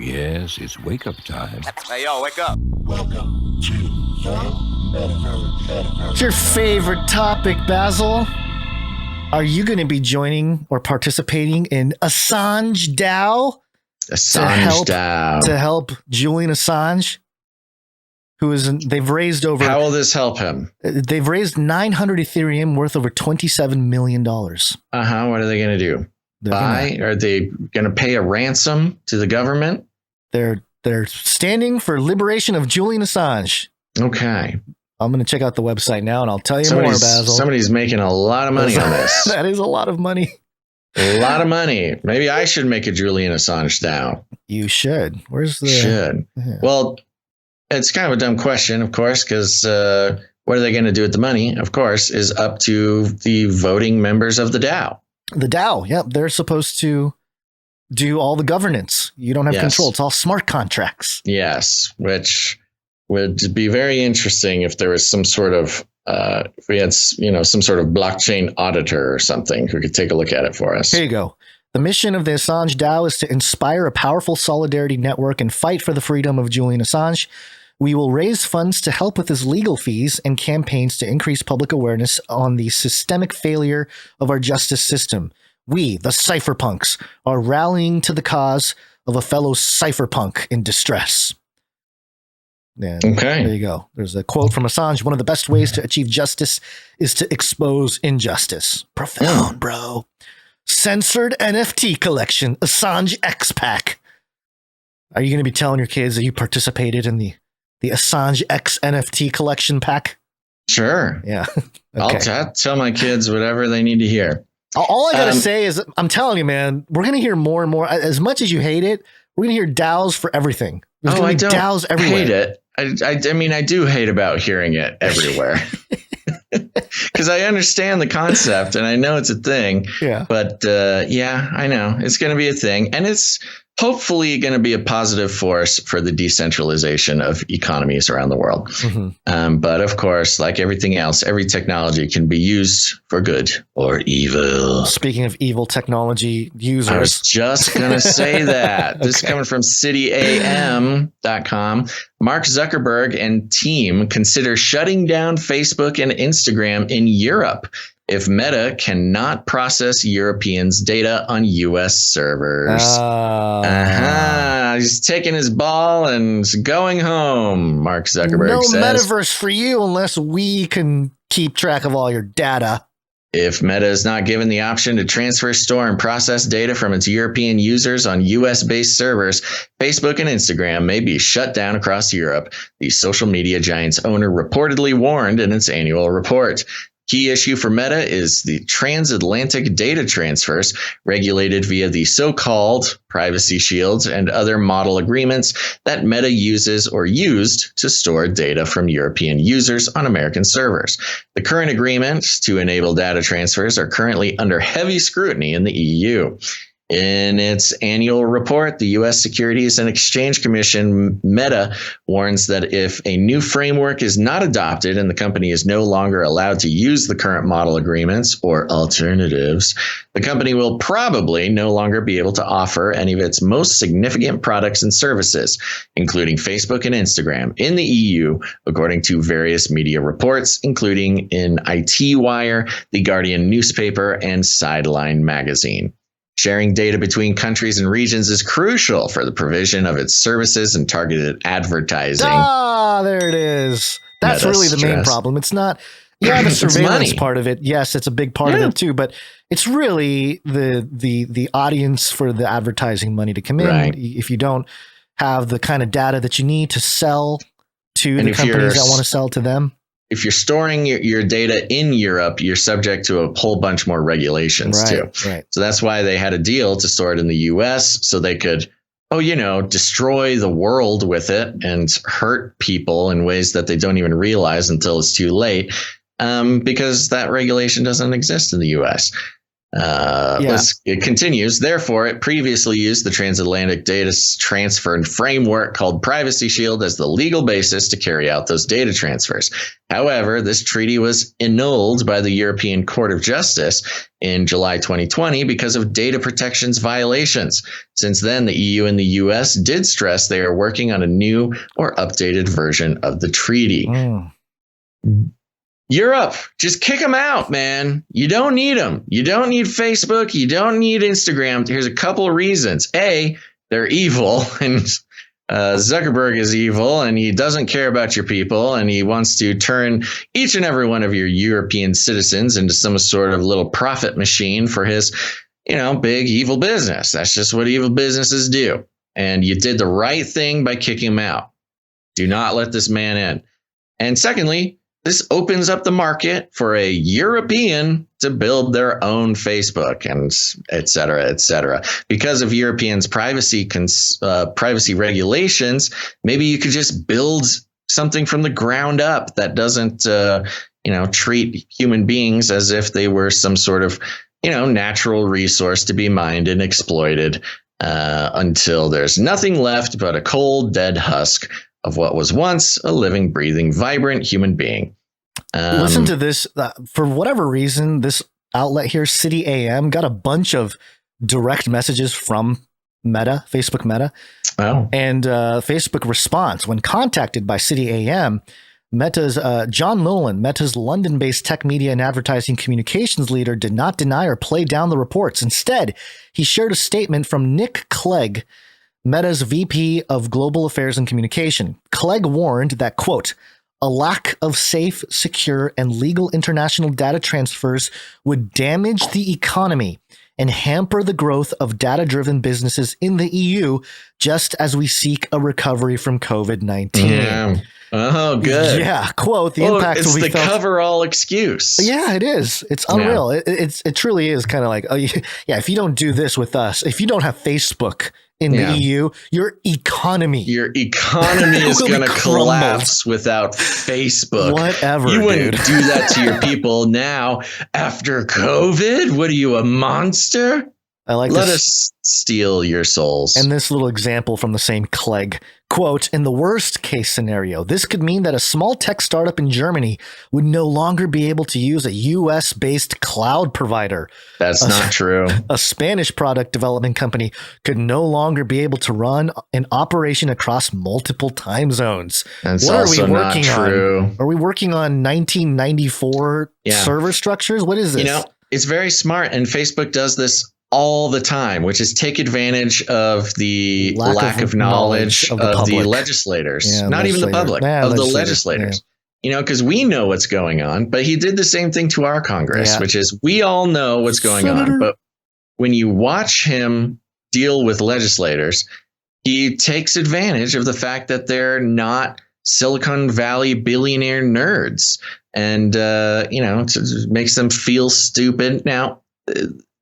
Yes, it's wake-up time. Hey, yo, wake up. Welcome to the Metaverse. What's your favorite topic, Basil? Are you going to be joining or participating in Assange DAO? Assange DAO. To help Julian Assange, they've raised over... How will this help him? They've raised 900 Ethereum worth over $27 million. What are they going to do? Are they going to pay a ransom to the government? They're standing for liberation of Julian Assange. Okay. I'm going to check out the website now and I'll tell you more, Basil. Somebody's making a lot of money on this. That is a lot of money. A lot of money. Maybe I should make a Julian Assange DAO. You should. Where's the... Should. Yeah. Well, it's kind of a dumb question, of course, because what are they going to do with the money, of course, is up to the voting members of the DAO. The DAO, yep. They're supposed to do all the governance. You don't have control. It's all smart contracts. Yes, which would be very interesting if there was some sort of, if we had, some sort of blockchain auditor or something who could take a look at it for us. Here you go. The mission of the Assange DAO is to inspire a powerful solidarity network and fight for the freedom of Julian Assange. We will raise funds to help with his legal fees and campaigns to increase public awareness on the systemic failure of our justice system. We, the cypherpunks, are rallying to the cause of a fellow cypherpunk in distress. And okay. There you go. There's a quote from Assange. One of the best ways to achieve justice is to expose injustice. Profound, bro. Censored NFT collection, Assange X Pack. Are you going to be telling your kids that you participated in the Assange X NFT collection pack? Sure. Yeah. Okay. I'll tell my kids whatever they need to hear. All I got to say is, I'm telling you, man, we're going to hear more and more. As much as you hate it, we're going to hear DAOs for everything. There's I don't DAOs everywhere. Hate it. I mean, I do hate about hearing it everywhere. Because I understand the concept and I know it's a thing. Yeah. But I know it's going to be a thing. And it's hopefully going to be a positive force for the decentralization of economies around the world. Mm-hmm. But of course, like everything else, every technology can be used for good or evil. Speaking of evil technology users. I was just going to say that. Okay. This is coming from cityam.com. Mark Zuckerberg and team consider shutting down Facebook and Instagram in Europe if Meta cannot process Europeans' data on U.S. servers. He's taking his ball and going home, Mark Zuckerberg says. No metaverse for you unless we can keep track of all your data. If Meta is not given the option to transfer, store, and process data from its European users on U.S.-based servers, Facebook and Instagram may be shut down across Europe, the social media giant's owner reportedly warned in its annual report. Key issue for Meta is the transatlantic data transfers regulated via the so-called privacy shields and other model agreements that Meta uses or used to store data from European users on American servers. The current agreements to enable data transfers are currently under heavy scrutiny in the EU. In its annual report, the U.S. Securities and Exchange Commission, Meta, warns that if a new framework is not adopted and the company is no longer allowed to use the current model agreements or alternatives, the company will probably no longer be able to offer any of its most significant products and services, including Facebook and Instagram, in the EU, according to various media reports, including in IT Wire, The Guardian newspaper, and Sideline magazine. Sharing data between countries and regions is crucial for the provision of its services and targeted advertising. There it is. That's really the main problem. It's not, the surveillance part of it. Yes, it's a big part of it too, but it's really the audience for the advertising money to come in. Right. If you don't have the kind of data that you need to sell to the companies that want to sell to them. If you're storing your data in Europe, you're subject to a whole bunch more regulations too. Right. So that's why they had a deal to store it in the US so they could, destroy the world with it and hurt people in ways that they don't even realize until it's too late, because that regulation doesn't exist in the US. It continues. Therefore, it previously used the transatlantic data transfer and framework called Privacy Shield as the legal basis to carry out those data transfers. However, this treaty was annulled by the European Court of Justice in July 2020 because of data protections violations. Since then, the EU and the US did stress they are working on a new or updated version of the treaty. Europe, just kick them out, man. You don't need them. You don't need Facebook. You don't need Instagram. Here's a couple of reasons. A, they're evil, and Zuckerberg is evil, and he doesn't care about your people, and he wants to turn each and every one of your European citizens into some sort of little profit machine for his, big evil business. That's just what evil businesses do. And you did the right thing by kicking him out. Do not let this man in. And secondly, this opens up the market for a European to build their own Facebook and et cetera. Because of Europeans' privacy regulations, maybe you could just build something from the ground up that doesn't, treat human beings as if they were some sort of, natural resource to be mined and exploited until there's nothing left but a cold, dead husk of what was once a living, breathing, vibrant human being. Listen to this. For whatever reason, this outlet here, City AM, got a bunch of direct messages from Meta, Facebook Meta. Oh. And Facebook response, when contacted by City AM, Meta's John Nolan, Meta's London-based tech media and advertising communications leader, did not deny or play down the reports. Instead, he shared a statement from Nick Clegg, Meta's VP of Global Affairs and Communication. Clegg warned that, quote, a lack of safe, secure, and legal international data transfers would damage the economy and hamper the growth of data-driven businesses in the EU, just as we seek a recovery from COVID-19. Yeah. Oh, good. Yeah, quote, the impact will be felt. It's the cover-all excuse. Yeah, it is. It's unreal. Yeah. It truly is kind of like, if you don't do this with us, if you don't have Facebook in the EU, your economy is going to collapse without Facebook. Whatever, you wouldn't do that to your people now after COVID. What are you, a monster? Let us steal your souls. And this little example from the same Clegg, quote, in the worst case scenario, this could mean that a small tech startup in Germany would no longer be able to use a US-based cloud provider. That's not true. A Spanish product development company could no longer be able to run an operation across multiple time zones. That's also not true. Are we working on 1994 server structures? What is this? It's very smart, and Facebook does this all the time, which is take advantage of the lack of knowledge of the legislators, not even the public, of the legislators. Because we know what's going on, but he did the same thing to our Congress, which is we all know what's going on. But when you watch him deal with legislators, he takes advantage of the fact that they're not Silicon Valley billionaire nerds and, makes them feel stupid. Now,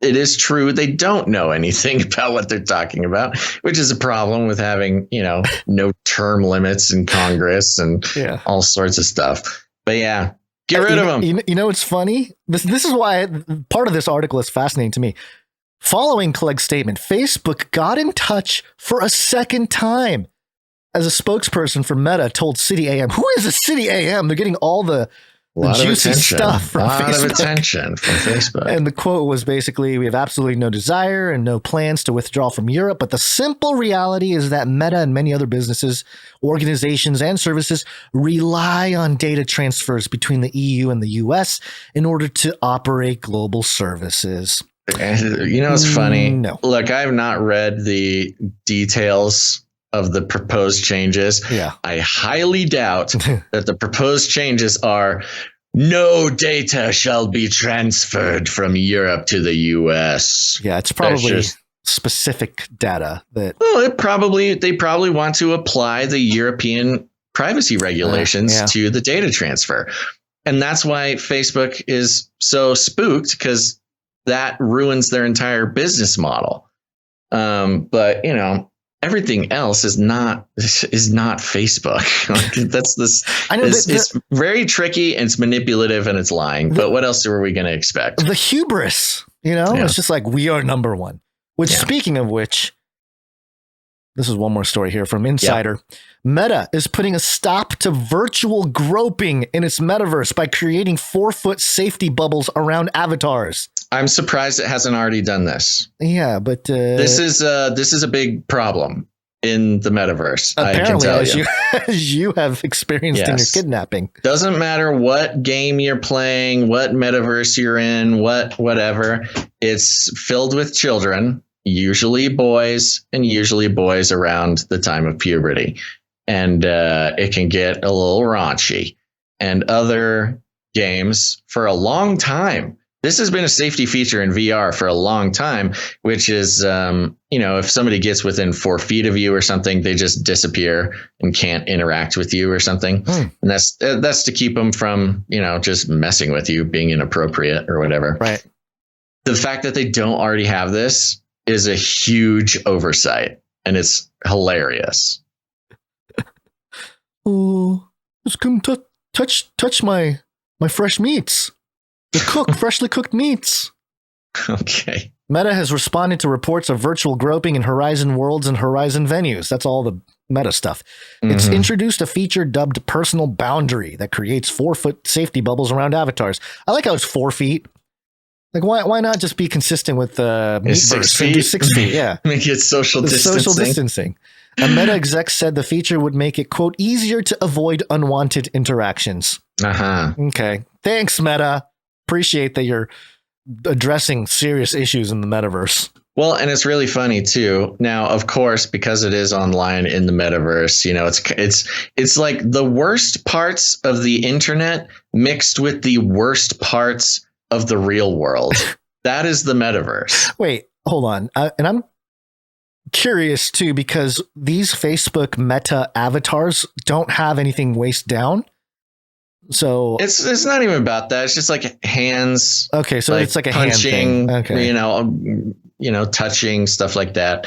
it is true they don't know anything about what they're talking about, which is a problem with having, no term limits in Congress and all sorts of stuff. But get rid of them. It's funny. This is why part of this article is fascinating to me. Following Clegg's statement, Facebook got in touch for a second time. As a spokesperson for Meta told City AM, who is a City AM? They're getting all the juicy stuff from Facebook. A lot of attention from Facebook. And the quote was basically, we have absolutely no desire and no plans to withdraw from Europe, but the simple reality is that Meta and many other businesses, organizations, and services rely on data transfers between the EU and the US in order to operate global services. It's funny. No. Look, I have not read the details of the proposed changes. I highly doubt that the proposed changes are no data shall be transferred from Europe to the US. It's probably specific data that. Well, they probably want to apply the European privacy regulations to the data transfer. And that's why Facebook is so spooked, because that ruins their entire business model. But everything else is not Facebook. That's this. I know it's very tricky and it's manipulative and it's lying. But what else are we going to expect? The hubris, You know, Yeah. it's just like we are number one. Which, Yeah. speaking of which, this is one more story here from Insider. Meta is putting a stop to virtual groping in its metaverse by creating 4-foot safety bubbles around avatars. I'm surprised it hasn't already done this. Yeah, but This is a big problem in the metaverse. I can apparently, tell as you. as you have experienced in your Yes. kidnapping. Doesn't matter what game you're playing, what metaverse you're in, whatever. It's filled with children, usually boys around the time of puberty. And it can get a little raunchy. And other games for a long time. This has been a safety feature in VR for a long time, which is, if somebody gets within 4 feet of you or something, they just disappear and can't interact with you or something. And that's to keep them from, just messing with you, being inappropriate or whatever. Right. The fact that they don't already have this is a huge oversight, and it's hilarious. Oh, just come touch my fresh meats. The freshly cooked meats. Okay. Meta has responded to reports of virtual groping in Horizon Worlds and Horizon venues. That's all the Meta stuff. It's introduced a feature dubbed Personal Boundary that creates 4-foot safety bubbles around avatars. I like how it's 4 feet. Like, why not just be consistent with It's 6 Meatverse and do feet. 6 feet? Yeah. Make it social distancing. Social distancing. A Meta exec said the feature would make it, quote, easier to avoid unwanted interactions. Uh-huh. Okay. Thanks, Meta. Appreciate that you're addressing serious issues in the metaverse. Well, and it's really funny too. Now, of course, because it is online in the metaverse, it's like the worst parts of the internet mixed with the worst parts of the real world. That is the metaverse. Wait, hold on. And I'm curious too, because these Facebook Meta avatars don't have anything waist down. So It's not even about that. It's just like hands. Okay, so it's like a punching, hand thing. Okay. Touching, stuff like that.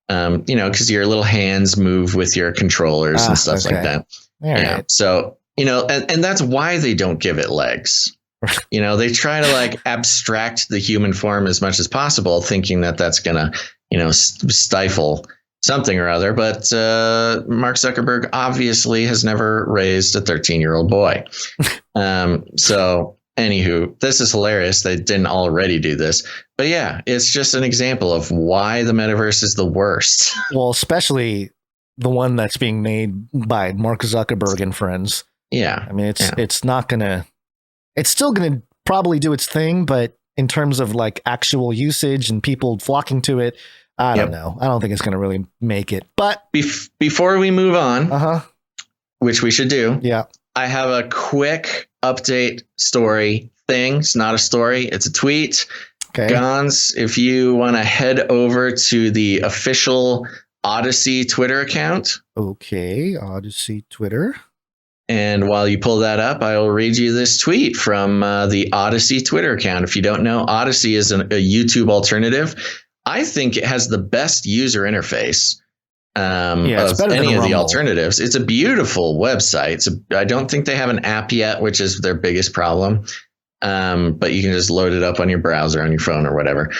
Because your little hands move with your controllers and stuff like that. All yeah. right. So, and that's why they don't give it legs. They try to like abstract the human form as much as possible, thinking that that's going to, stifle something or other. But Mark Zuckerberg obviously has never raised a 13-year-old boy. So anywho, this is hilarious. They didn't already do this. But yeah, it's just an example of why the metaverse is the worst. Well, especially the one that's being made by Mark Zuckerberg and friends. Yeah. I mean, it's not going to, it's still going to probably do its thing, but in terms of like actual usage and people flocking to it, I don't know. I don't think it's going to really make it. But before we move on, which we should do, I have a quick update story thing. It's not a story. It's a tweet. Okay. Gonz, if you want to head over to the official Odyssey Twitter account. Okay. Odyssey Twitter. And while you pull that up, I will read you this tweet from the Odyssey Twitter account. If you don't know, Odyssey is a YouTube alternative. I think it has the best user interface of any of the alternatives. It's a beautiful website. I don't think they have an app yet, which is their biggest problem. But you can just load it up on your browser, on your phone or whatever.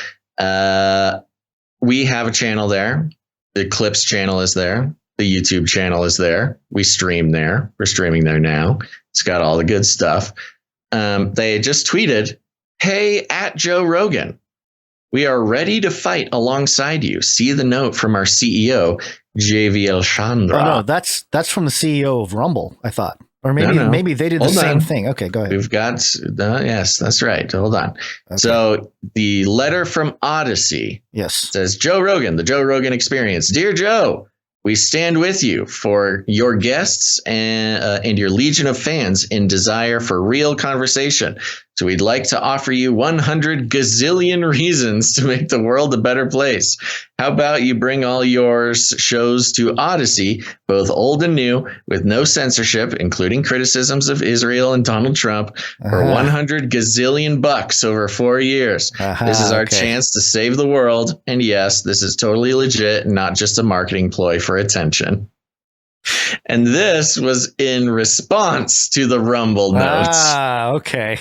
We have a channel there. The Clips channel is there. The YouTube channel is there. We stream there. We're streaming there now. It's got all the good stuff. They just tweeted, "Hey, at Joe Rogan, we are ready to fight alongside you. See the note from our CEO, JV Alchandra." Oh, no, that's from the CEO of Rumble, I thought. Or maybe they did the same thing. Okay, go ahead. We've got, yes, that's right. Hold on. Okay. So the letter from Odyssey says, "Joe Rogan, the Joe Rogan Experience. Dear Joe, we stand with you for your guests and your legion of fans in desire for real conversation. So we'd like to offer you 100 gazillion reasons to make the world a better place. How about you bring all your shows to Odyssey, both old and new, with no censorship, including criticisms of Israel and Donald Trump, for 100 gazillion bucks over 4 years. This is our chance to save the world. And yes, this is totally legit, not just a marketing ploy for attention." And this was in response to the Rumble notes. Okay.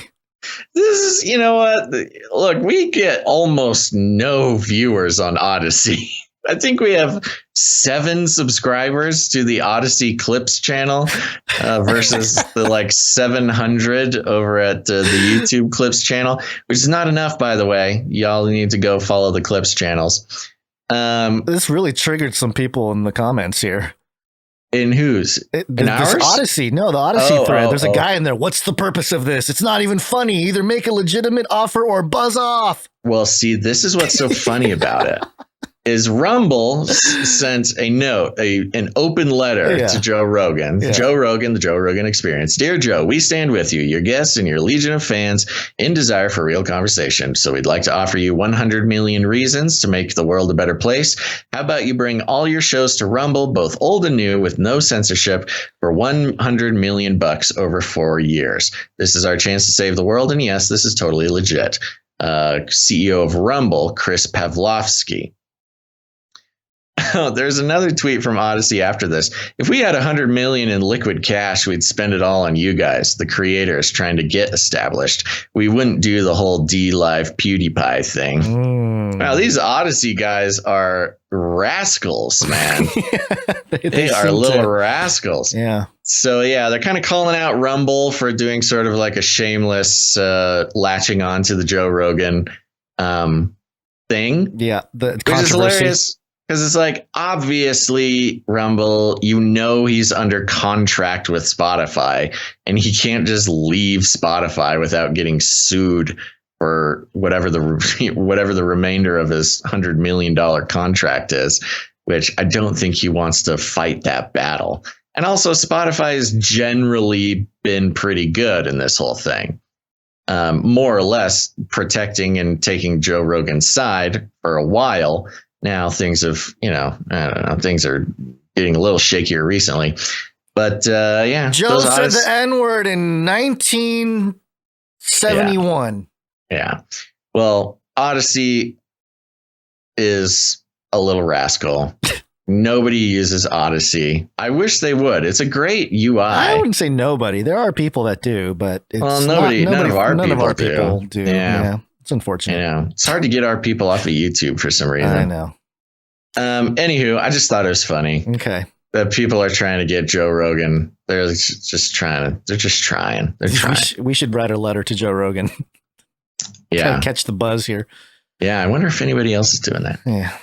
This is, you know what? Look, we get almost no viewers on Odyssey. I think we have 7 subscribers to the Odyssey Clips channel versus the like 700 over at the YouTube Clips channel, which is not enough, by the way. Y'all need to go follow the Clips channels. This really triggered some people in the comments here. In whose? In ours? Odyssey. No, the Odyssey thread. There's a guy in there. What's the purpose of this? It's not even funny. Either make a legitimate offer or buzz off. Well, see, this is what's so funny about it. Is Rumble sent a note, an open letter to Joe Rogan. Joe Rogan, the Joe Rogan Experience. Dear Joe, we stand with you, your guests and your legion of fans in desire for real conversation. So we'd like to offer you 100 million reasons to make the world a better place. How about you bring all your shows to Rumble, both old and new, with no censorship, for 100 million bucks over 4 years. This is our chance to save the world. And yes, this is totally legit. CEO of Rumble, Chris Pavlovsky. There's another tweet from Odyssey after this. If we had 100 million in liquid cash, we'd spend it all on you guys, the creators trying to get established. We wouldn't do the whole D-Live PewDiePie thing. Wow, these Odyssey guys are rascals, man. they are little rascals. Yeah. So, yeah, they're kind of calling out Rumble for doing sort of like a shameless latching on to the Joe Rogan thing. Yeah, the which is hilarious. Because it's like, obviously, Rumble, you know, he's under contract with Spotify and he can't just leave Spotify without getting sued for whatever the remainder of his $100 million contract is, which I don't think he wants to fight that battle. And also, Spotify has generally been pretty good in this whole thing, more or less protecting and taking Joe Rogan's side for a while. Now things have, I don't know, things are getting a little shakier recently. But yeah. Joe said the N-word in 1971. Yeah. Well, Odyssey is a little rascal. Nobody uses Odyssey. I wish they would. It's a great UI. I wouldn't say nobody. There are people that do, but it's none of our people do. Yeah. It's unfortunate. It's hard to get our people off of YouTube for some reason. I know. Anywho, I just thought it was funny. Okay. That people are trying to get Joe Rogan. They're just trying. We should write a letter to Joe Rogan. Yeah. Catch the buzz here. Yeah. I wonder if anybody else is doing that. Yeah.